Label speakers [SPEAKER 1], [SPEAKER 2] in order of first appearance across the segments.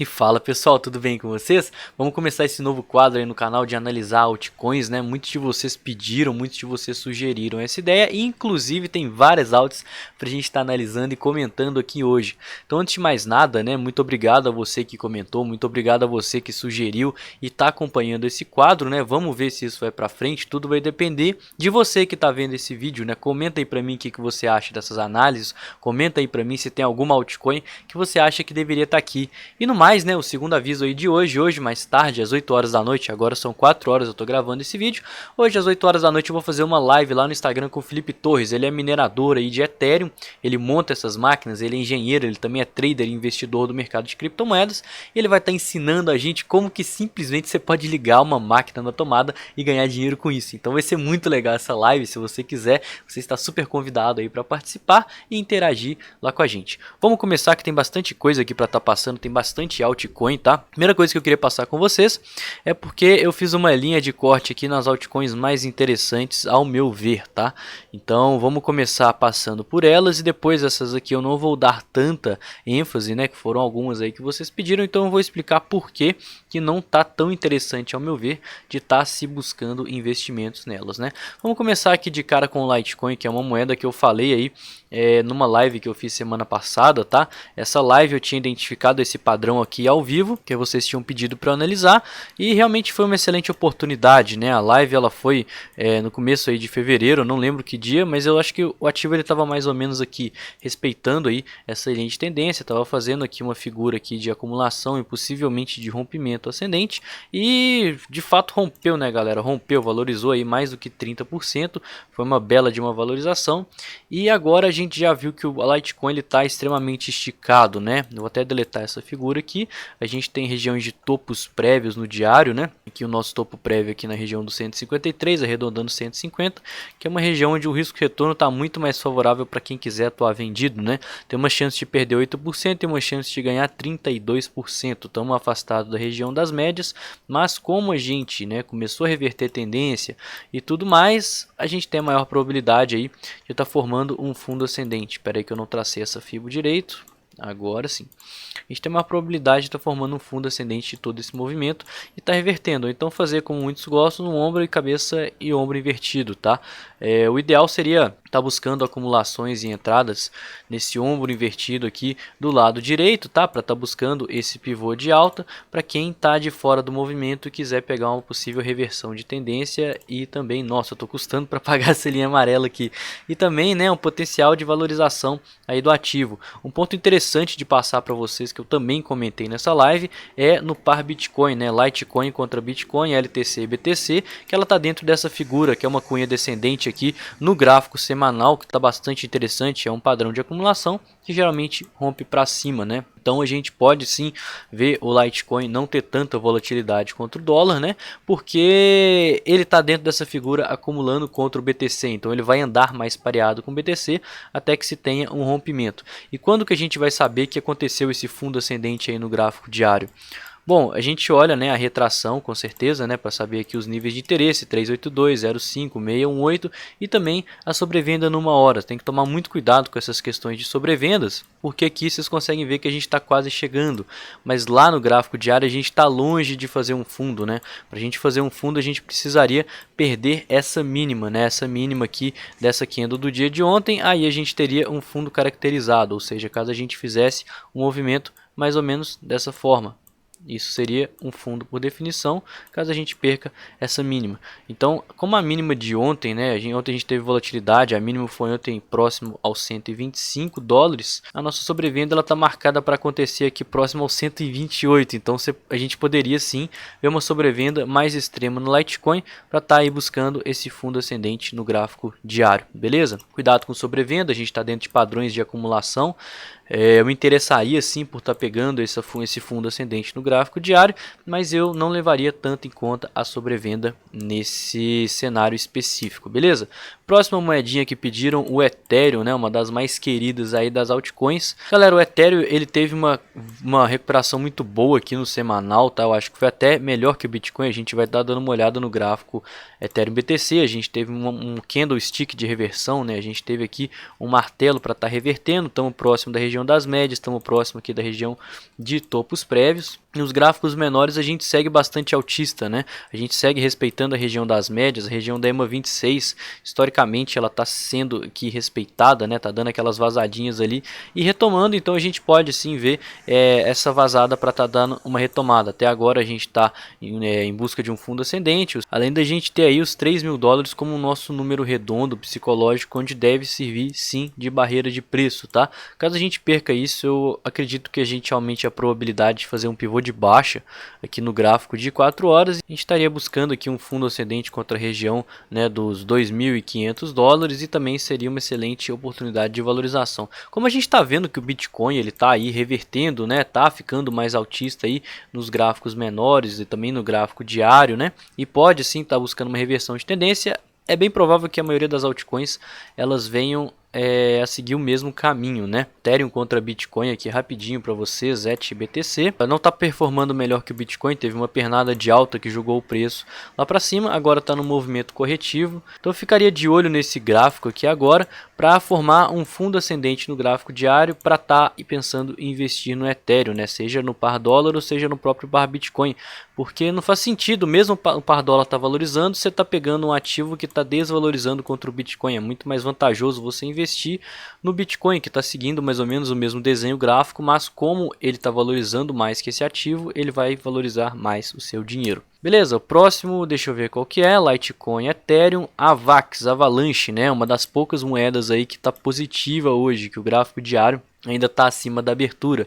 [SPEAKER 1] E fala pessoal, tudo bem com vocês? Vamos começar esse novo quadro aí no canal de analisar altcoins, né? Muitos de vocês pediram, muitos de vocês sugeriram essa ideia e inclusive tem várias altas para a gente estar analisando e comentando aqui hoje. Então antes de mais nada, né? Muito obrigado a você que comentou, muito obrigado a você que sugeriu e está acompanhando esse quadro, né? Vamos ver se isso vai para frente, tudo vai depender de você que está vendo esse vídeo, né? Comenta aí para mim o que você acha dessas análises, comenta aí para mim se tem alguma altcoin que você acha que deveria estar aqui. E no mais, né, o segundo aviso aí de hoje mais tarde, às 8 horas da noite, agora são 4 horas eu tô gravando esse vídeo. Hoje às 8 horas da noite eu vou fazer uma live lá no Instagram com o Felipe Torres, ele é minerador aí de Ethereum, ele monta essas máquinas, ele é engenheiro, ele também é trader e investidor do mercado de criptomoedas, e ele vai estar ensinando a gente como que simplesmente você pode ligar uma máquina na tomada e ganhar dinheiro com isso. Então vai ser muito legal essa live, se você quiser, você está super convidado aí para participar e interagir lá com a gente. Vamos começar que tem bastante coisa aqui para estar passando, tem bastante altcoin, tá? Primeira coisa que eu queria passar com vocês é porque eu fiz uma linha de corte aqui nas altcoins mais interessantes ao meu ver, tá? Então vamos começar passando por elas e depois essas aqui eu não vou dar tanta ênfase, né? Que foram algumas aí que vocês pediram, então eu vou explicar por que não tá tão interessante ao meu ver de estar se buscando investimentos nelas, né? Vamos começar aqui de cara com o Litecoin, que é uma moeda que eu falei aí numa live que eu fiz semana passada, tá? Essa live eu tinha identificado esse padrão aqui ao vivo, que vocês tinham pedido para analisar, e realmente foi uma excelente oportunidade, né? A live ela foi no começo aí de fevereiro, eu não lembro que dia, mas eu acho que o ativo ele estava mais ou menos aqui respeitando aí essa linha de tendência, estava fazendo aqui uma figura aqui de acumulação e possivelmente de rompimento ascendente, e de fato rompeu, né, galera? Rompeu, valorizou aí mais do que 30%, foi uma bela de uma valorização, e agora a gente já viu que o Litecoin ele está extremamente esticado, né? Eu vou até deletar essa figura aqui. A gente tem regiões de topos prévios no diário, né? Aqui o nosso topo prévio aqui na região do 153, arredondando 150, que é uma região onde o risco retorno está muito mais favorável para quem quiser atuar vendido, né? Tem uma chance de perder 8% e uma chance de ganhar 32%. Estamos afastados da região das médias, mas como a gente, né, começou a reverter tendência e tudo mais, a gente tem a maior probabilidade aí de estar formando um fundo ascendente. Espera aí que eu não tracei essa fibra direito. Agora sim. A gente tem uma probabilidade de estar formando um fundo ascendente de todo esse movimento e estar revertendo. Ou então fazer como muitos gostam, um ombro e cabeça e ombro invertido, tá? O ideal seria estar buscando acumulações e entradas nesse ombro invertido aqui do lado direito, tá? Para estar buscando esse pivô de alta para quem está de fora do movimento e quiser pegar uma possível reversão de tendência e também, nossa, eu estou custando para pagar essa linha amarela aqui. E também, né, um potencial de valorização aí do ativo. Um ponto interessante de passar para vocês que eu também comentei nessa live é no par Bitcoin, né? Litecoin contra Bitcoin, LTC e BTC, que ela está dentro dessa figura que é uma cunha descendente aqui no gráfico semanal, que está bastante interessante, é um padrão de acumulação que geralmente rompe para cima, né? Então a gente pode sim ver o Litecoin não ter tanta volatilidade contra o dólar, né? Porque ele está dentro dessa figura acumulando contra o BTC, então ele vai andar mais pareado com o BTC até que se tenha um rompimento. E quando que a gente vai saber que aconteceu esse fundo ascendente aí no gráfico diário? Bom, a gente olha, né, a retração com certeza, né, para saber aqui os níveis de interesse 382, 05, 618 e também a sobrevenda numa hora. Tem que tomar muito cuidado com essas questões de sobrevendas, porque aqui vocês conseguem ver que a gente está quase chegando, mas lá no gráfico diário a gente está longe de fazer um fundo, né? Para a gente fazer um fundo a gente precisaria perder essa mínima, né? Essa mínima aqui dessa candle do dia de ontem, aí a gente teria um fundo caracterizado, ou seja, caso a gente fizesse um movimento mais ou menos dessa forma. Isso seria um fundo por definição, caso a gente perca essa mínima. Então, como a mínima de ontem, né, ontem a gente teve volatilidade, a mínima foi ontem próximo aos 125 dólares, a nossa sobrevenda está marcada para acontecer aqui próximo aos 128, então a gente poderia sim ver uma sobrevenda mais extrema no Litecoin para estar aí buscando esse fundo ascendente no gráfico diário, beleza? Cuidado com sobrevenda, a gente está dentro de padrões de acumulação. Eu me interessaria sim por estar pegando esse fundo ascendente no gráfico diário, mas eu não levaria tanto em conta a sobrevenda nesse cenário específico, beleza? Próxima moedinha que pediram, o Ethereum, né, uma das mais queridas aí das altcoins. Galera, o Ethereum ele teve uma recuperação muito boa aqui no semanal, tá? Eu acho que foi até melhor que o Bitcoin. A gente vai estar dando uma olhada no gráfico Ethereum BTC. A gente teve um candlestick de reversão, né? A gente teve aqui um martelo para estar revertendo, estamos próximo da região região das médias, estamos próximo aqui da região de topos prévios. Nos gráficos menores a gente segue bastante altista, né? A gente segue respeitando a região das médias, a região da EMA 26, historicamente ela está sendo aqui respeitada, né? Tá dando aquelas vazadinhas ali e retomando, então a gente pode sim ver essa vazada para estar dando uma retomada. Até agora a gente está em busca de um fundo ascendente, além da gente ter aí os 3 mil dólares como o nosso número redondo psicológico, onde deve servir sim de barreira de preço, tá? Caso a gente perca isso, eu acredito que a gente aumente a probabilidade de fazer um pivô de baixa aqui no gráfico de 4 horas. A gente estaria buscando aqui um fundo ascendente contra a região, né, dos 2.500 dólares, e também seria uma excelente oportunidade de valorização. Como a gente está vendo que o Bitcoin ele está aí revertendo, né, tá ficando mais altista aí nos gráficos menores e também no gráfico diário, né, e pode sim estar buscando uma reversão de tendência. É bem provável que a maioria das altcoins elas venham a seguir o mesmo caminho, né? Ethereum contra Bitcoin aqui rapidinho para vocês, ETH/BTC. Não está performando melhor que o Bitcoin, teve uma pernada de alta que jogou o preço lá para cima, agora está no movimento corretivo. Então eu ficaria de olho nesse gráfico aqui agora para formar um fundo ascendente no gráfico diário para estar pensando em investir no Ethereum, né? Seja no par dólar ou seja no próprio par Bitcoin, porque não faz sentido, mesmo o par dólar tá valorizando, você está pegando um ativo que está desvalorizando contra o Bitcoin. É muito mais vantajoso você investir no Bitcoin, que está seguindo mais ou menos o mesmo desenho gráfico, mas como ele está valorizando mais que esse ativo, ele vai valorizar mais o seu dinheiro. Beleza, o próximo, deixa eu ver qual que é, Litecoin, Ethereum, Avalanche, né? Uma das poucas moedas aí que está positiva hoje, que o gráfico diário ainda está acima da abertura.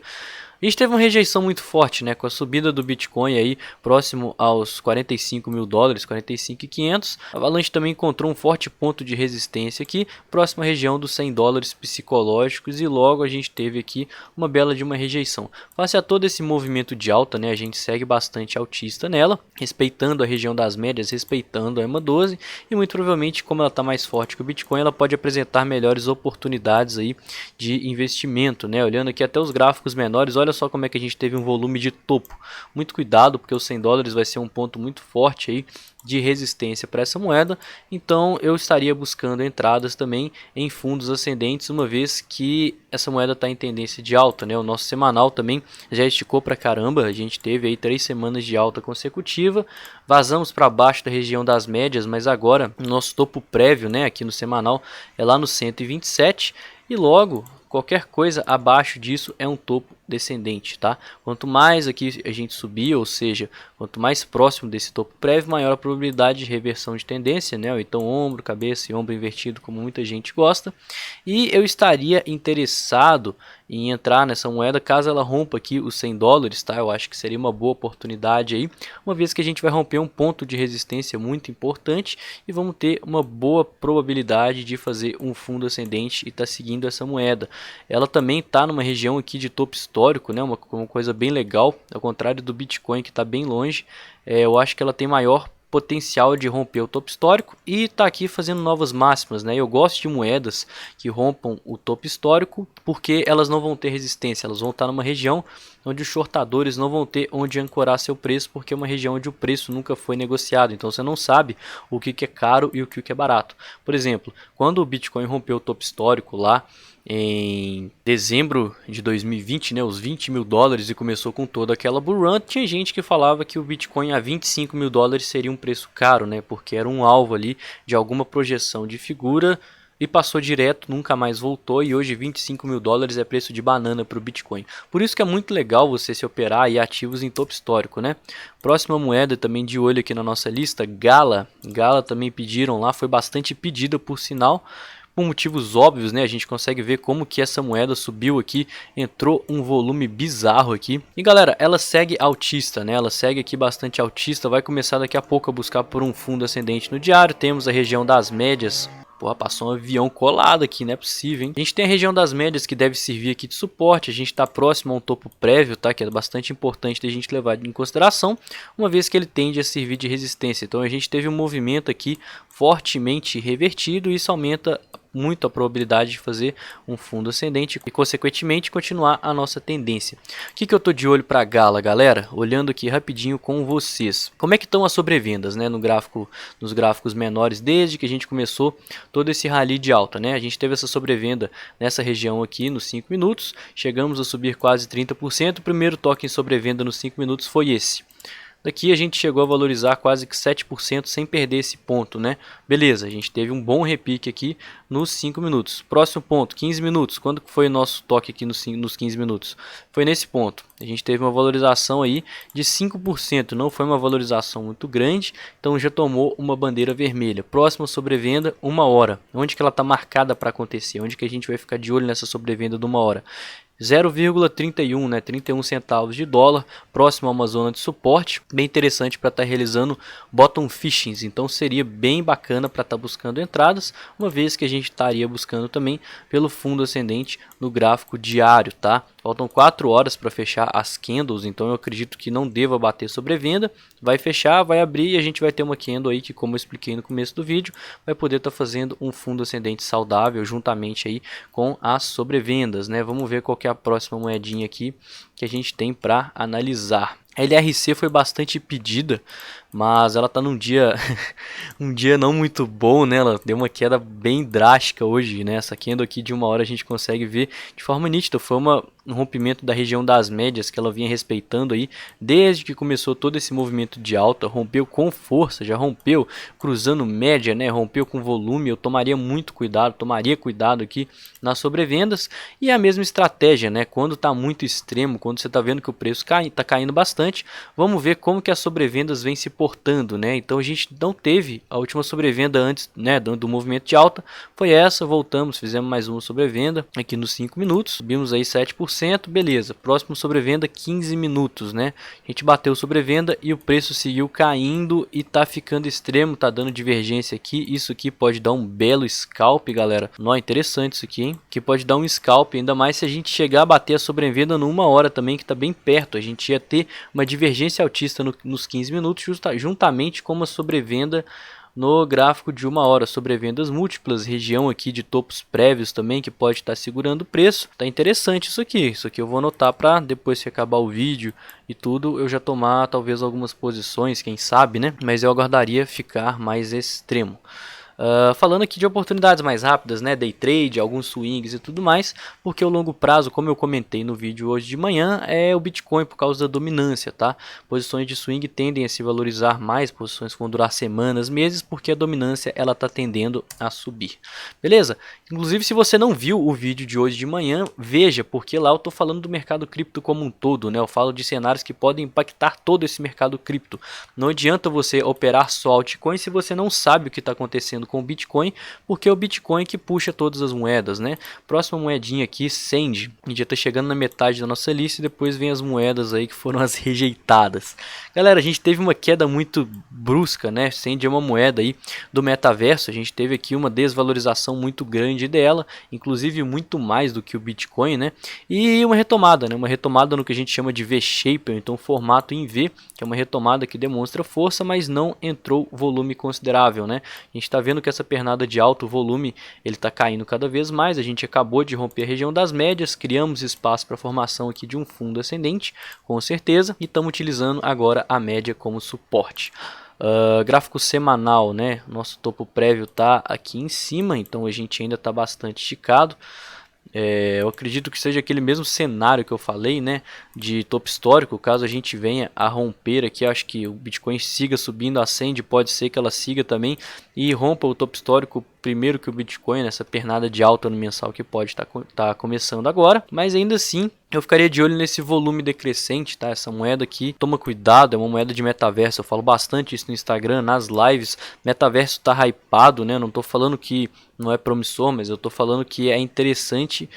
[SPEAKER 1] A gente teve uma rejeição muito forte, né, com a subida do Bitcoin aí próximo aos 45 mil dólares, 45.500. A Avalanche também encontrou um forte ponto de resistência aqui, próxima à região dos 100 dólares psicológicos, e logo a gente teve aqui uma bela de uma rejeição. Face a todo esse movimento de alta, né, a gente segue bastante altista nela, respeitando a região das médias, respeitando a EMA 12, e muito provavelmente, como ela está mais forte que o Bitcoin, ela pode apresentar melhores oportunidades aí de investimento, né? Olhando aqui até os gráficos menores, olha só como é que a gente teve um volume de topo. Muito cuidado, porque os 100 dólares vai ser um ponto muito forte aí de resistência para essa moeda. Então eu estaria buscando entradas também em fundos ascendentes, uma vez que essa moeda está em tendência de alta, né? O nosso semanal também já esticou para caramba, a gente teve aí 3 semanas de alta consecutiva, vazamos para baixo da região das médias, mas agora o nosso topo prévio, né, aqui no semanal é lá no 127, e logo qualquer coisa abaixo disso é um topo descendente, tá? Quanto mais aqui a gente subir, ou seja, quanto mais próximo desse topo prévio, maior a probabilidade de reversão de tendência, né? Ou então ombro, cabeça e ombro invertido, como muita gente gosta. E eu estaria interessado em entrar nessa moeda caso ela rompa aqui os 100 dólares, tá? Eu acho que seria uma boa oportunidade aí, uma vez que a gente vai romper um ponto de resistência muito importante e vamos ter uma boa probabilidade de fazer um fundo ascendente e tá seguindo essa moeda. Ela também está numa região aqui de topo histórico, né? Uma coisa bem legal, ao contrário do Bitcoin que está bem longe. Eu acho que ela tem maior potencial de romper o topo histórico e está aqui fazendo novas máximas, né? Eu gosto de moedas que rompam o topo histórico porque elas não vão ter resistência, elas vão estar numa região onde os shortadores não vão ter onde ancorar seu preço, porque é uma região onde o preço nunca foi negociado, então você não sabe o que é caro e o que é barato. Por exemplo, quando o Bitcoin rompeu o topo histórico lá em dezembro de 2020, né, os 20 mil dólares, e começou com toda aquela bull run, tinha gente que falava que o Bitcoin a 25 mil dólares seria um preço caro, né, porque era um alvo ali de alguma projeção de figura, e passou direto, nunca mais voltou, e hoje 25 mil dólares é preço de banana para o Bitcoin. Por isso que é muito legal você se operar aí ativos em topo histórico, né? Próxima moeda também de olho aqui na nossa lista, Gala. Gala também pediram lá, foi bastante pedida por sinal, por motivos óbvios, né? A gente consegue ver como que essa moeda subiu aqui, entrou um volume bizarro aqui. E galera, ela segue altista, né? Ela segue aqui bastante altista, vai começar daqui a pouco a buscar por um fundo ascendente no diário. Temos a região das médias. Porra, passou um avião colado aqui, não é possível, hein? A gente tem a região das médias que deve servir aqui de suporte. A gente está próximo a um topo prévio, tá? Que é bastante importante da gente levar em consideração, uma vez que ele tende a servir de resistência. Então a gente teve um movimento aqui fortemente revertido e isso aumenta muito a probabilidade de fazer um fundo ascendente e consequentemente continuar a nossa tendência. O que eu tô de olho para Gala, galera? Olhando aqui rapidinho com vocês. Como é que estão as sobrevendas, né, no gráfico, nos gráficos menores desde que a gente começou todo esse rally de alta, né? A gente teve essa sobrevenda nessa região aqui nos 5 minutos, chegamos a subir quase 30%. O primeiro toque em sobrevenda nos 5 minutos foi esse. Daqui a gente chegou a valorizar quase que 7% sem perder esse ponto, né? Beleza, a gente teve um bom repique aqui nos 5 minutos. Próximo ponto, 15 minutos. Quando foi o nosso toque aqui nos 15 minutos? Foi nesse ponto. A gente teve uma valorização aí de 5%. Não foi uma valorização muito grande, então já tomou uma bandeira vermelha. Próxima sobrevenda, 1 hora. Onde que ela está marcada para acontecer? Onde que a gente vai ficar de olho nessa sobrevenda de 1 hora? 0,31, né, 31 centavos de dólar, próximo a uma zona de suporte, bem interessante para estar realizando bottom fishings, então seria bem bacana para estar buscando entradas, uma vez que a gente estaria buscando também pelo fundo ascendente no gráfico diário, tá? Faltam 4 horas para fechar as candles, então eu acredito que não deva bater sobrevenda, vai fechar, vai abrir e a gente vai ter uma candle aí que, como eu expliquei no começo do vídeo, vai poder estar fazendo um fundo ascendente saudável juntamente aí com as sobrevendas, né? Vamos ver qual que é a próxima moedinha aqui que a gente tem para analisar. A LRC foi bastante pedida, mas ela está num dia um dia não muito bom, né? Ela deu uma queda bem drástica hoje, né? Essa candle aqui de 1 hora a gente consegue ver de forma nítida, foi um rompimento da região das médias que ela vinha respeitando aí desde que começou todo esse movimento de alta, rompeu com força, já rompeu cruzando média, né? Rompeu com volume. Eu tomaria cuidado aqui nas sobrevendas, e a mesma estratégia, né? Quando está muito extremo, quando você está vendo que o preço está caindo bastante, vamos ver como que as sobrevendas vêm se portando, né? Então a gente não teve a última sobrevenda antes, né, do movimento de alta, foi essa, voltamos, fizemos mais uma sobrevenda aqui nos 5 minutos, subimos aí 7%, beleza. Próximo sobrevenda 15 minutos, né? A gente bateu sobrevenda e o preço seguiu caindo e tá ficando extremo, tá dando divergência aqui. Isso aqui pode dar um belo scalp, galera. Não é interessante isso aqui, hein? Que pode dar um scalp, ainda mais se a gente chegar a bater a sobrevenda numa hora também, que tá bem perto. A gente ia ter uma divergência altista nos 15 minutos, juntamente com uma sobrevenda no gráfico de 1 hora, sobrevendas múltiplas, região aqui de topos prévios também que pode estar segurando o preço. Tá interessante isso aqui eu vou anotar para depois que acabar o vídeo e tudo eu já tomar talvez algumas posições, quem sabe, né? Mas eu aguardaria ficar mais extremo. Falando aqui de oportunidades mais rápidas, né, day trade, alguns swings e tudo mais, porque o longo prazo, como eu comentei no vídeo hoje de manhã, é o Bitcoin por causa da dominância, tá? Posições de swing tendem a se valorizar mais, posições que vão durar semanas, meses, porque a dominância ela tá tendendo a subir. Beleza? Inclusive, se você não viu o vídeo de hoje de manhã, veja, porque lá eu tô falando do mercado cripto como um todo, né? Eu falo de cenários que podem impactar todo esse mercado cripto. Não adianta você operar só altcoin se você não sabe o que está acontecendo com o Bitcoin, porque é o Bitcoin que puxa todas as moedas, né? Próxima moedinha aqui, Sand. A gente já tá chegando na metade da nossa lista e depois vem as moedas aí que foram as rejeitadas. Galera, a gente teve uma queda muito brusca, né? Sand é uma moeda aí do metaverso. A gente teve aqui uma desvalorização muito grande dela, inclusive muito mais do que o Bitcoin, né? E uma retomada, né? Uma retomada no que a gente chama de V-shape, então formato em V, que é uma retomada que demonstra força, mas não entrou volume considerável, né? A gente está vendo que essa pernada de alto volume ele está caindo cada vez mais. A gente acabou de romper a região das médias, criamos espaço para a formação aqui de um fundo ascendente, com certeza, e estamos utilizando agora a média como suporte. Gráfico semanal, né? Nosso topo prévio está aqui em cima, então a gente ainda está bastante esticado. Eu acredito que seja aquele mesmo cenário que eu falei, né, de topo histórico. Caso a gente venha a romper aqui, acho que o Bitcoin siga subindo, ascende, pode ser que ela siga também e rompa o topo histórico primeiro que o Bitcoin, nessa pernada de alta no mensal que pode estar começando agora, mas ainda assim eu ficaria de olho nesse volume decrescente, tá? Essa moeda aqui, toma cuidado, é uma moeda de metaverso, eu falo bastante isso no Instagram, nas lives. Metaverso tá hypado, né? Não tô falando que não é promissor, mas eu tô falando que é interessante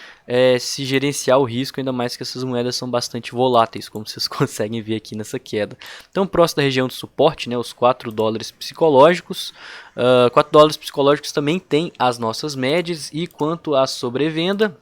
[SPEAKER 1] se gerenciar o risco, ainda mais que essas moedas são bastante voláteis, como vocês conseguem ver aqui nessa queda. Então, próximo da região de suporte, né, os 4 dólares psicológicos. 4 dólares psicológicos também tem as nossas médias, e quanto à sobrevenda,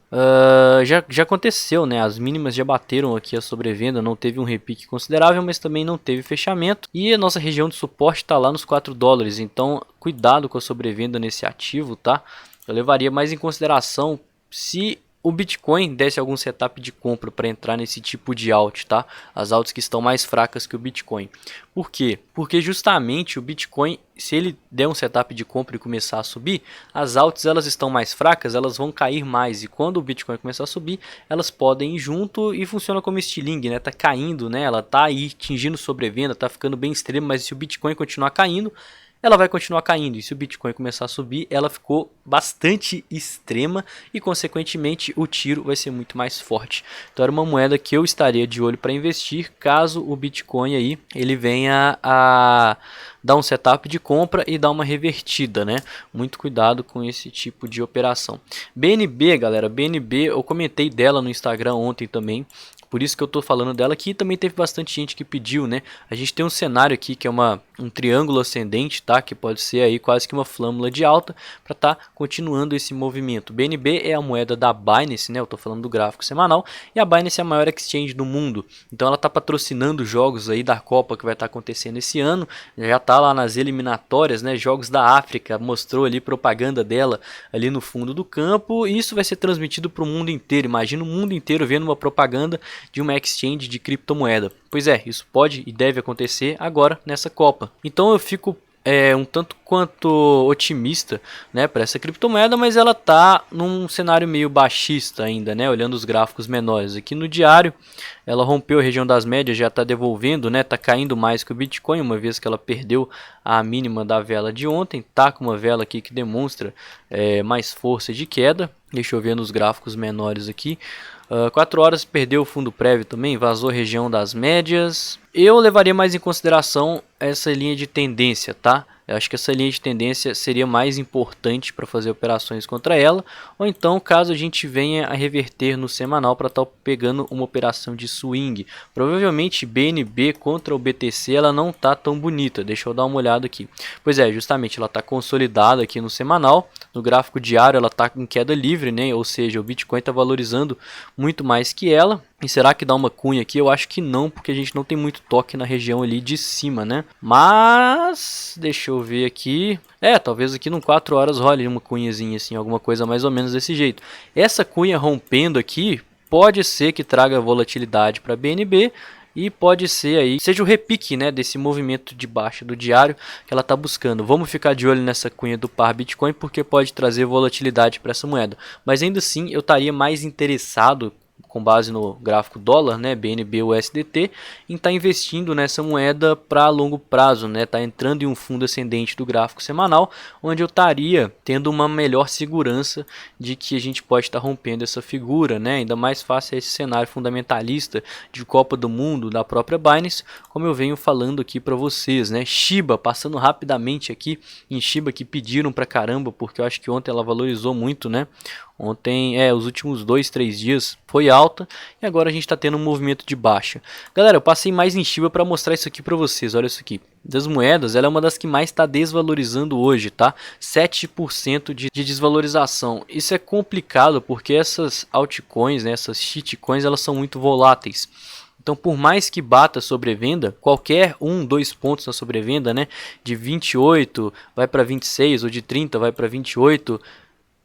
[SPEAKER 1] já aconteceu, né? As mínimas já bateram aqui a sobrevenda, não teve um repique considerável, mas também não teve fechamento, e a nossa região de suporte está lá nos 4 dólares, então cuidado com a sobrevenda nesse ativo, tá? eu levaria mais em consideração se o Bitcoin desse algum setup de compra para entrar nesse tipo de alt, tá? As alts que estão mais fracas que o Bitcoin. Por quê? Porque justamente o Bitcoin, se ele der um setup de compra e começar a subir, as alts elas estão mais fracas, elas vão cair mais. E quando o Bitcoin começar a subir, elas podem ir junto e funciona como estilingue, né? Tá caindo, né? Ela tá aí atingindo sobrevenda, tá ficando bem extremo, mas se o Bitcoin continuar caindo, ela vai continuar caindo, e se o Bitcoin começar a subir, ela ficou bastante extrema e consequentemente o tiro vai ser muito mais forte. Então era uma moeda que eu estaria de olho para investir caso o Bitcoin aí ele venha a dar um setup de compra e dar uma revertida, né? Muito cuidado com esse tipo de operação. BNB, galera, BNB, eu comentei dela no Instagram ontem também. Por isso que eu tô falando dela aqui. Também teve bastante gente que pediu, né? A gente tem um cenário aqui que é um triângulo ascendente, tá? Que pode ser aí quase que uma flâmula de alta para tá continuando esse movimento. BNB é a moeda da Binance, né? Eu tô falando do gráfico semanal. E a Binance é a maior exchange do mundo. Então ela tá patrocinando jogos aí da Copa que vai estar acontecendo esse ano. Já tá lá nas eliminatórias, né? Jogos da África. Mostrou ali propaganda dela ali no fundo do campo. E isso vai ser transmitido para o mundo inteiro. Imagina o mundo inteiro vendo uma propaganda de uma exchange de criptomoeda. Pois é, isso pode e deve acontecer agora nessa Copa. Então eu fico um tanto quanto otimista, né, para essa criptomoeda, mas ela tá num cenário meio baixista ainda, né, olhando os gráficos menores. Aqui no diário, ela rompeu a região das médias, já está devolvendo, né, tá caindo mais que o Bitcoin, uma vez que ela perdeu a mínima da vela de ontem, tá com uma vela aqui que demonstra mais força de queda. Deixa eu ver nos gráficos menores aqui. 4 horas perdeu o fundo prévio também, vazou a região das médias. Eu levaria mais em consideração essa linha de tendência, tá? Eu acho que essa linha de tendência seria mais importante para fazer operações contra ela, ou então caso a gente venha a reverter no semanal para estar pegando uma operação de swing. Provavelmente BNB contra o BTC ela não tá tão bonita, deixa eu dar uma olhada aqui. Pois é, justamente ela está consolidada aqui no semanal, no gráfico diário ela está em queda livre, né? Ou seja, o Bitcoin está valorizando muito mais que ela. E será que dá uma cunha aqui? Eu acho que não, porque a gente não tem muito toque na região ali de cima, né? Mas, deixa eu ver aqui. Talvez aqui no 4 horas role uma cunhazinha assim, alguma coisa mais ou menos desse jeito. Essa cunha rompendo aqui, pode ser que traga volatilidade para BNB. E pode ser aí, seja o repique, né, desse movimento de baixa do diário que ela está buscando. Vamos ficar de olho nessa cunha do par Bitcoin, porque pode trazer volatilidade para essa moeda. Mas ainda assim, eu estaria mais interessado, com base no gráfico dólar, né, BNB USDT, em estar investindo nessa moeda para longo prazo, né, tá entrando em um fundo ascendente do gráfico semanal, onde eu estaria tendo uma melhor segurança de que a gente pode estar rompendo essa figura, né, ainda mais fácil esse cenário fundamentalista de Copa do Mundo da própria Binance, como eu venho falando aqui para vocês, né, Shiba, passando rapidamente aqui em Shiba que pediram pra caramba, porque eu acho que ontem ela valorizou muito, né. Ontem, os últimos 2, 3 dias foi alta e agora a gente está tendo um movimento de baixa. Galera, eu passei mais em Shiba para mostrar isso aqui para vocês, olha isso aqui. Das moedas, ela é uma das que mais está desvalorizando hoje, tá? 7% de desvalorização. Isso é complicado porque essas altcoins, né, essas shitcoins, elas são muito voláteis. Então, por mais que bata a sobrevenda, qualquer 1, 2 pontos na sobrevenda, né, de 28 vai para 26 ou de 30 vai para 28,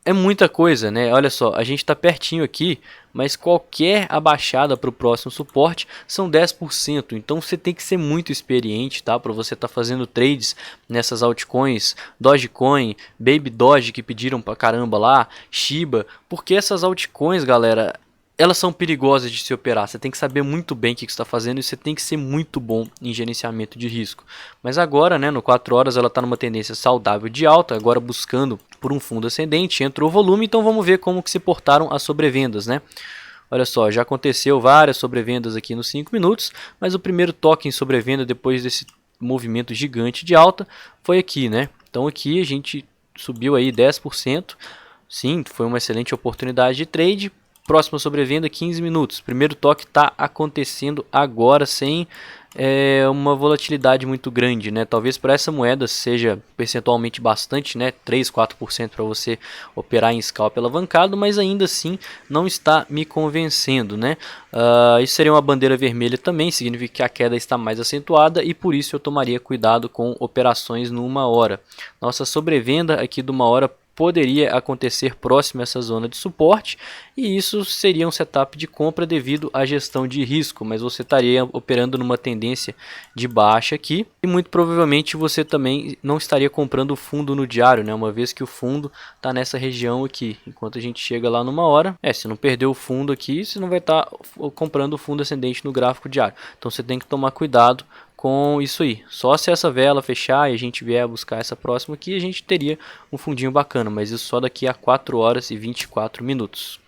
[SPEAKER 1] é muita coisa, né? Olha só, a gente está pertinho aqui, mas qualquer abaixada para o próximo suporte são 10%. Então você tem que ser muito experiente, tá? Para você estar fazendo trades nessas altcoins, Dogecoin, Baby Doge que pediram pra caramba lá, Shiba, porque essas altcoins, galera, elas são perigosas de se operar. Você tem que saber muito bem o que você está fazendo e você tem que ser muito bom em gerenciamento de risco. Mas agora, né, no 4 horas, ela está numa tendência saudável de alta, agora buscando por um fundo ascendente, entrou o volume, então vamos ver como que se portaram as sobrevendas, né? Olha só, já aconteceu várias sobrevendas aqui nos 5 minutos, mas o primeiro toque em sobrevenda depois desse movimento gigante de alta foi aqui, né? Então aqui a gente subiu aí 10%. Sim, foi uma excelente oportunidade de trade. Próxima sobrevenda 15 minutos. Primeiro toque está acontecendo agora sem uma volatilidade muito grande, né? Talvez para essa moeda seja percentualmente bastante, né? 3, 4% para você operar em scalp alavancado, mas ainda assim não está me convencendo, né? Isso seria uma bandeira vermelha também, significa que a queda está mais acentuada e por isso eu tomaria cuidado com operações no 1 hora. Nossa sobrevenda aqui do 1 hora poderia acontecer próximo a essa zona de suporte, e isso seria um setup de compra devido à gestão de risco, mas você estaria operando numa tendência de baixa aqui, e muito provavelmente você também não estaria comprando o fundo no diário, né, uma vez que o fundo está nessa região aqui. Enquanto a gente chega lá numa hora, se não perder o fundo aqui, você não vai estar comprando o fundo ascendente no gráfico diário, então você tem que tomar cuidado com isso aí. Só se essa vela fechar e a gente vier buscar essa próxima aqui, a gente teria um fundinho bacana, mas isso só daqui a 4 horas e 24 minutos.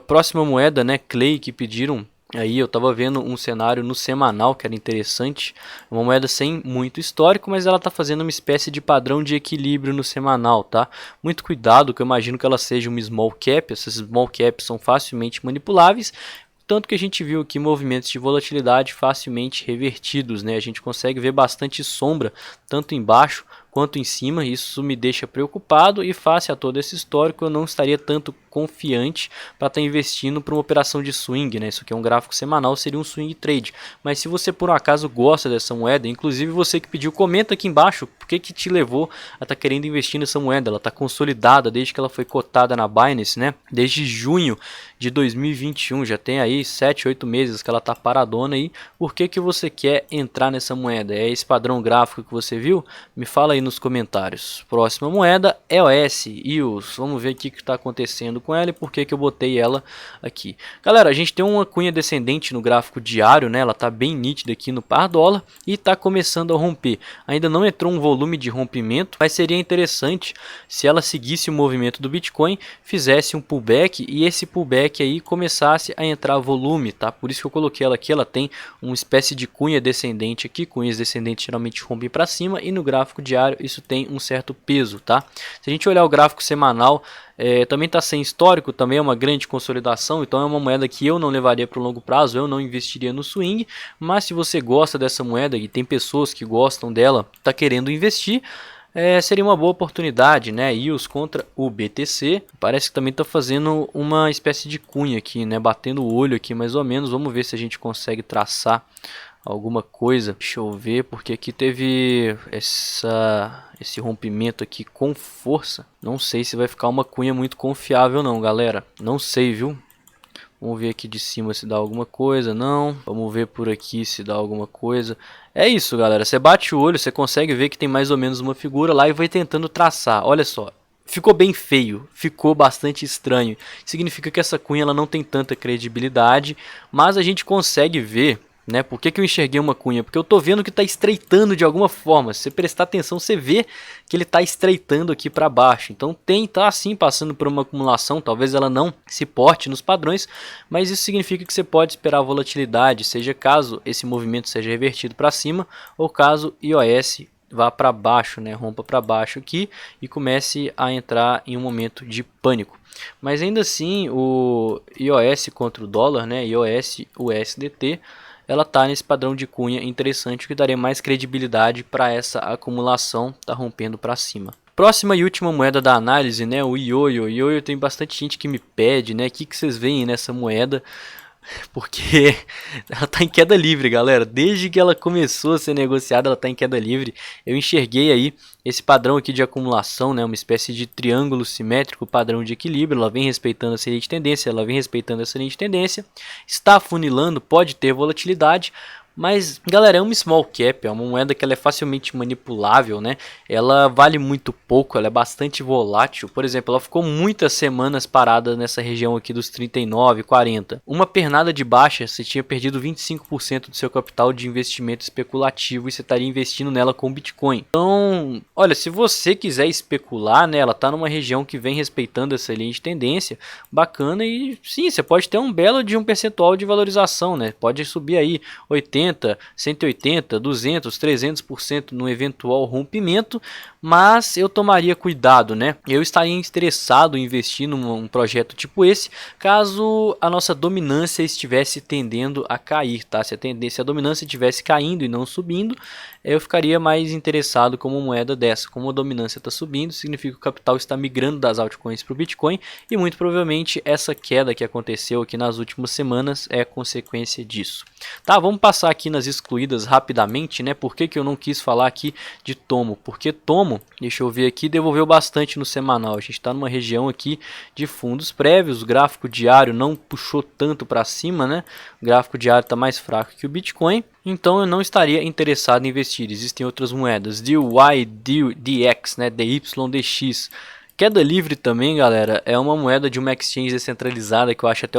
[SPEAKER 1] Próxima moeda, né, Clay, que pediram. Aí eu tava vendo um cenário no semanal que era interessante, uma moeda sem muito histórico, mas ela tá fazendo uma espécie de padrão de equilíbrio no semanal, tá? Muito cuidado, que eu imagino que ela seja uma small cap, essas small caps são facilmente manipuláveis, tanto que a gente viu aqui movimentos de volatilidade facilmente revertidos, né? A gente consegue ver bastante sombra, tanto embaixo quanto em cima, isso me deixa preocupado, e face a todo esse histórico eu não estaria tanto confiante para estar investindo para uma operação de swing, né? Isso aqui é um gráfico semanal, seria um swing trade. Mas se você por um acaso gosta dessa moeda, inclusive você que pediu, comenta aqui embaixo por que te levou a estar querendo investir nessa moeda. Ela está consolidada desde que ela foi cotada na Binance, né? Desde junho de 2021, já tem aí 7, 8 meses que ela está paradona aí. Por que você quer entrar nessa moeda? É esse padrão gráfico que você viu? Me fala aí nos comentários. Próxima moeda, EOS. Vamos ver o que está acontecendo com ela e por que eu botei ela aqui. Galera, a gente tem uma cunha descendente no gráfico diário, né? Ela está bem nítida aqui no par dólar e está começando a romper. Ainda não entrou um volume de rompimento, mas seria interessante se ela seguisse o movimento do Bitcoin, fizesse um pullback e esse pullback aí começasse a entrar volume, tá? Por isso que eu coloquei ela aqui. Ela tem uma espécie de cunha descendente aqui. Cunhas descendentes geralmente rompem para cima, e no gráfico diário isso tem um certo peso, tá? Se a gente olhar o gráfico semanal, também está sem histórico, também é uma grande consolidação, então é uma moeda que eu não levaria para o longo prazo, eu não investiria no swing. Mas se você gosta dessa moeda e tem pessoas que gostam dela, está querendo investir, seria uma boa oportunidade, né? EOS contra o BTC, parece que também está fazendo uma espécie de cunha aqui, né? Batendo o olho aqui mais ou menos. Vamos ver se a gente consegue traçar alguma coisa. Deixa eu ver, porque aqui teve esse rompimento aqui com força. Não sei se vai ficar uma cunha muito confiável não, galera. Não sei, viu? Vamos ver aqui de cima se dá alguma coisa. Não. Vamos ver por aqui se dá alguma coisa. É isso, galera. Você bate o olho, você consegue ver que tem mais ou menos uma figura lá e vai tentando traçar. Olha só. Ficou bem feio, ficou bastante estranho. Significa que essa cunha ela não tem tanta credibilidade, mas a gente consegue ver, né? Por que eu enxerguei uma cunha? Porque eu tô vendo que está estreitando de alguma forma. Se você prestar atenção, você vê que ele está estreitando aqui para baixo. Então tá assim passando por uma acumulação. Talvez ela não se porte nos padrões, mas isso significa que você pode esperar volatilidade, seja caso esse movimento seja revertido para cima ou caso EOS vá para baixo, né? Rompa para baixo aqui e comece a entrar em um momento de pânico. Mas ainda assim, o EOS contra o dólar, né? EOS USDT, ela está nesse padrão de cunha interessante, que daria mais credibilidade para essa acumulação tá rompendo para cima. Próxima e última moeda da análise, né, o Ioio. O Ioio tem bastante gente que me pede, né, o que vocês veem nessa moeda? Porque ela está em queda livre, galera. Desde que ela começou a ser negociada, ela está em queda livre. Eu enxerguei aí esse padrão aqui de acumulação, né, uma espécie de triângulo simétrico, padrão de equilíbrio. Ela vem respeitando essa linha de tendência, ela vem respeitando essa linha de tendência. Está afunilando, pode ter volatilidade. Mas, galera, é uma small cap, é uma moeda que ela é facilmente manipulável, né? Ela vale muito pouco, ela é bastante volátil. Por exemplo, ela ficou muitas semanas parada nessa região aqui dos 39, 40. Uma pernada de baixa, você tinha perdido 25% do seu capital de investimento especulativo e você estaria investindo nela com Bitcoin. Então, olha, se você quiser especular, né, ela tá numa região que vem respeitando essa linha de tendência, bacana, e sim, você pode ter um belo de um percentual de valorização, né? Pode subir aí 80, 180, 200, 300% no eventual rompimento, mas eu tomaria cuidado, né? Eu estaria interessado em investir num projeto tipo esse, caso a nossa dominância estivesse tendendo a cair, tá? Se a dominância estivesse caindo e não subindo, eu ficaria mais interessado com uma moeda dessa. Como a dominância está subindo, significa que o capital está migrando das altcoins para o Bitcoin, e muito provavelmente essa queda que aconteceu aqui nas últimas semanas é consequência disso. Tá, vamos passar aqui nas excluídas rapidamente, né? Por que que eu não quis falar aqui de Tomo? Porque Tomo, deixa eu ver aqui, devolveu bastante no semanal. A gente está numa região aqui de fundos prévios, o gráfico diário não puxou tanto para cima, né? O gráfico diário está mais fraco que o Bitcoin, então eu não estaria interessado em investir. Existem outras moedas, DY, DX, né? DYDX. Queda livre também, galera, é uma moeda de uma exchange descentralizada que eu acho até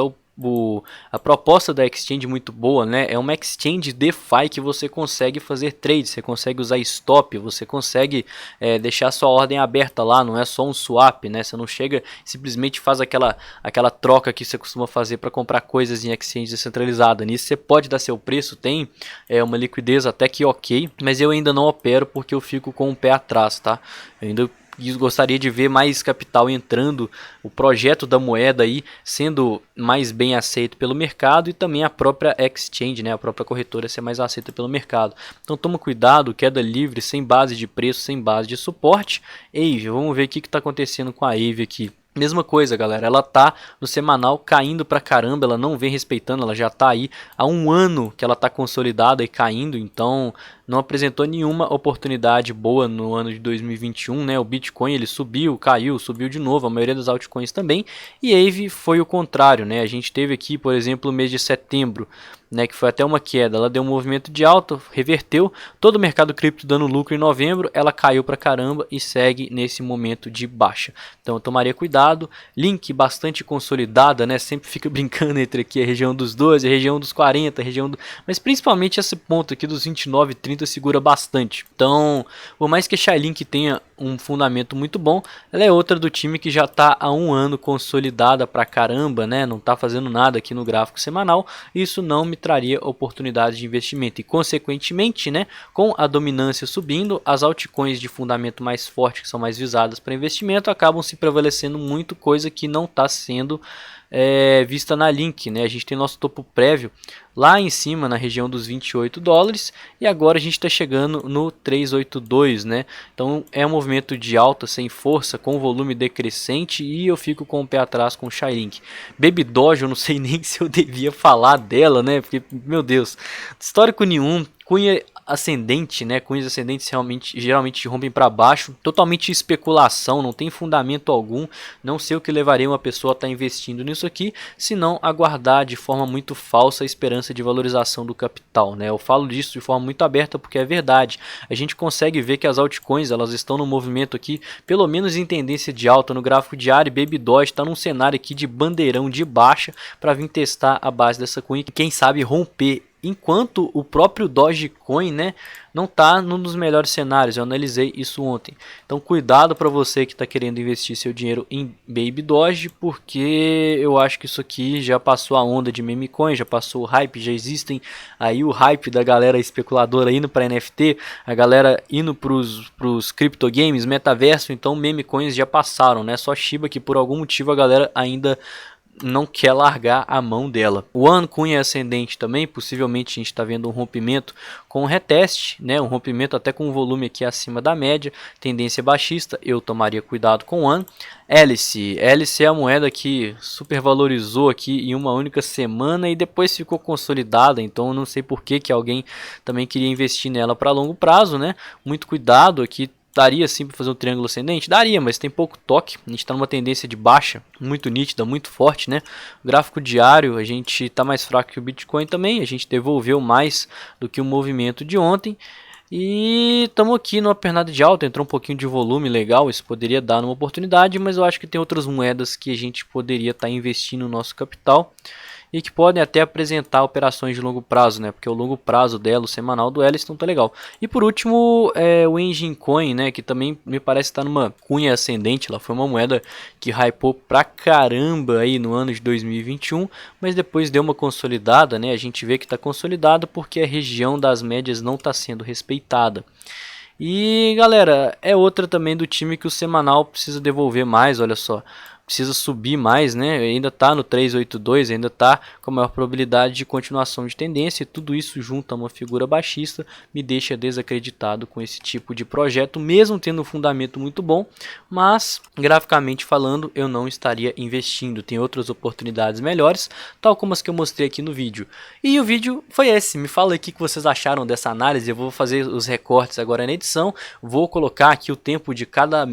[SPEAKER 1] a proposta da exchange muito boa, né? É uma exchange DeFi que você consegue fazer trade, você consegue usar stop, você consegue deixar sua ordem aberta lá, não é só um swap, né? Você não chega simplesmente faz aquela troca que você costuma fazer para comprar coisas em exchange descentralizada. Nisso você pode dar seu preço, tem uma liquidez até que ok, mas eu ainda não opero porque eu fico com o pé atrás, tá? Eu ainda gostaria de ver mais capital entrando, o projeto da moeda aí sendo mais bem aceito pelo mercado e também a própria exchange, né, a própria corretora ser mais aceita pelo mercado. Então toma cuidado, queda livre, sem base de preço, sem base de suporte. Aave, vamos ver o que está acontecendo com a Aave aqui. Mesma coisa, galera, ela tá no semanal caindo pra caramba, ela não vem respeitando, ela já tá aí há um ano que ela tá consolidada e caindo, então não apresentou nenhuma oportunidade boa no ano de 2021, né? O Bitcoin ele subiu, caiu, subiu de novo, a maioria das altcoins também, e Aave foi o contrário, né? A gente teve aqui, por exemplo, o mês de setembro, né, que foi até uma queda, ela deu um movimento de alta, reverteu, todo o mercado cripto dando lucro em novembro, ela caiu pra caramba e segue nesse momento de baixa. Então eu tomaria cuidado, Link bastante consolidada, né, sempre fica brincando entre aqui a região dos 12, a região dos 40, a região do... mas principalmente esse ponto aqui dos 29 e 30 segura bastante. Então, por mais que a Chainlink tenha um fundamento muito bom, ela é outra do time que já está há um ano consolidada pra caramba, né, não está fazendo nada aqui no gráfico semanal, isso não me traria oportunidade de investimento e consequentemente, né, com a dominância subindo, as altcoins de fundamento mais forte que são mais visadas para investimento acabam se prevalecendo muito, coisa que não está sendo vista na Link, né? A gente tem nosso topo prévio lá em cima na região dos 28 dólares e agora a gente está chegando no 382, né? Então é um movimento de alta sem força, com volume decrescente e eu fico com o pé atrás com o Chainlink. Baby Doge, eu não sei nem se eu devia falar dela, né? Porque, meu Deus, histórico nenhum, cunha ascendente, né? Cunhas ascendentes geralmente rompem para baixo, totalmente especulação, não tem fundamento algum. Não sei o que levaria uma pessoa a estar investindo nisso aqui, se não aguardar de forma muito falsa a esperança de valorização do capital, né? Eu falo disso de forma muito aberta porque é verdade. A gente consegue ver que as altcoins elas estão no movimento aqui, pelo menos em tendência de alta no gráfico diário. Baby Doge está num cenário aqui de bandeirão de baixa para vir testar a base dessa coin, quem sabe romper. Enquanto o próprio Dogecoin, né, não está num dos melhores cenários, eu analisei isso ontem. Então cuidado para você que está querendo investir seu dinheiro em Baby Doge, porque eu acho que isso aqui já passou a onda de meme coin, já passou o hype, já existem aí o hype da galera especuladora indo para NFT, a galera indo para os criptogames, metaverso, então meme coins já passaram, né? Só Shiba que por algum motivo a galera ainda não quer largar a mão dela. O One cunha ascendente também, possivelmente a gente está vendo um rompimento com um reteste, né? Um rompimento até com um volume aqui acima da média, tendência baixista, eu tomaria cuidado com o One. Hélice é a moeda que supervalorizou aqui em uma única semana e depois ficou consolidada, então eu não sei por que alguém também queria investir nela para longo prazo, né? Muito cuidado aqui. Daria sim para fazer um triângulo ascendente? Daria, mas tem pouco toque. A gente está numa tendência de baixa, muito nítida, muito forte, né? O gráfico diário, a gente está mais fraco que o Bitcoin também. A gente devolveu mais do que o movimento de ontem. E estamos aqui numa pernada de alta, entrou um pouquinho de volume legal, isso poderia dar uma oportunidade, mas eu acho que tem outras moedas que a gente poderia estar investindo no nosso capital e que podem até apresentar operações de longo prazo, né? Porque o longo prazo dela, o semanal do Ellison, tá legal. E por último, o Engine Coin, né? Que também me parece estar numa cunha ascendente. Ela foi uma moeda que hypou pra caramba aí no ano de 2021, mas depois deu uma consolidada, né? A gente vê que está consolidada porque a região das médias não está sendo respeitada. E galera, é outra também do time que o semanal precisa devolver mais, olha só. precisa subir mais, né? Ainda está no 382, ainda está com a maior probabilidade de continuação de tendência, e tudo isso junto a uma figura baixista me deixa desacreditado com esse tipo de projeto, mesmo tendo um fundamento muito bom, mas graficamente falando eu não estaria investindo. Tem outras oportunidades melhores, tal como as que eu mostrei aqui no vídeo. E o vídeo foi esse. Me fala aqui o que vocês acharam dessa análise. Eu vou fazer os recortes agora na edição, vou colocar aqui o tempo de cada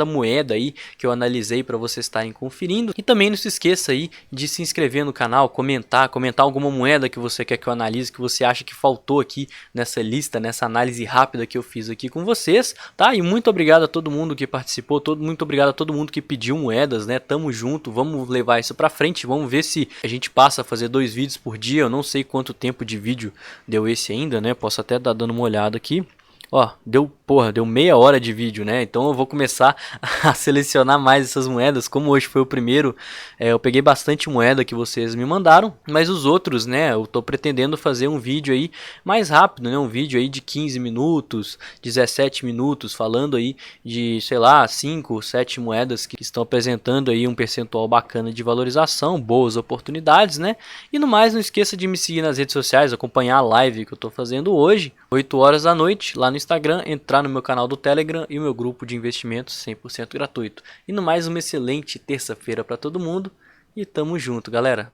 [SPEAKER 1] moeda aí que eu analisei para vocês estarem conferindo. E também não se esqueça aí de se inscrever no canal, comentar alguma moeda que você quer que eu analise, que você acha que faltou aqui nessa lista, nessa análise rápida que eu fiz aqui com vocês, tá? E muito obrigado a todo mundo que participou, muito obrigado a todo mundo que pediu moedas, né? Tamo junto, vamos levar isso pra frente, vamos ver se a gente passa a fazer 2 vídeos por dia. Eu não sei quanto tempo de vídeo deu esse ainda, né? Posso até dar dando uma olhada aqui. Ó, deu meia hora de vídeo, né? Então eu vou começar a selecionar mais essas moedas. Como hoje foi o primeiro, eu peguei bastante moeda que vocês me mandaram, mas os outros, né, eu tô pretendendo fazer um vídeo aí mais rápido, né? Um vídeo aí de 15 minutos, 17 minutos, falando aí de, sei lá, 5, 7 moedas que estão apresentando aí um percentual bacana de valorização, boas oportunidades, né? E no mais, não esqueça de me seguir nas redes sociais, acompanhar a live que eu tô fazendo hoje, 8 horas da noite, lá no Instagram, entrar no meu canal do Telegram e o meu grupo de investimentos 100% gratuito. E no mais, uma excelente terça-feira para todo mundo e tamo junto, galera!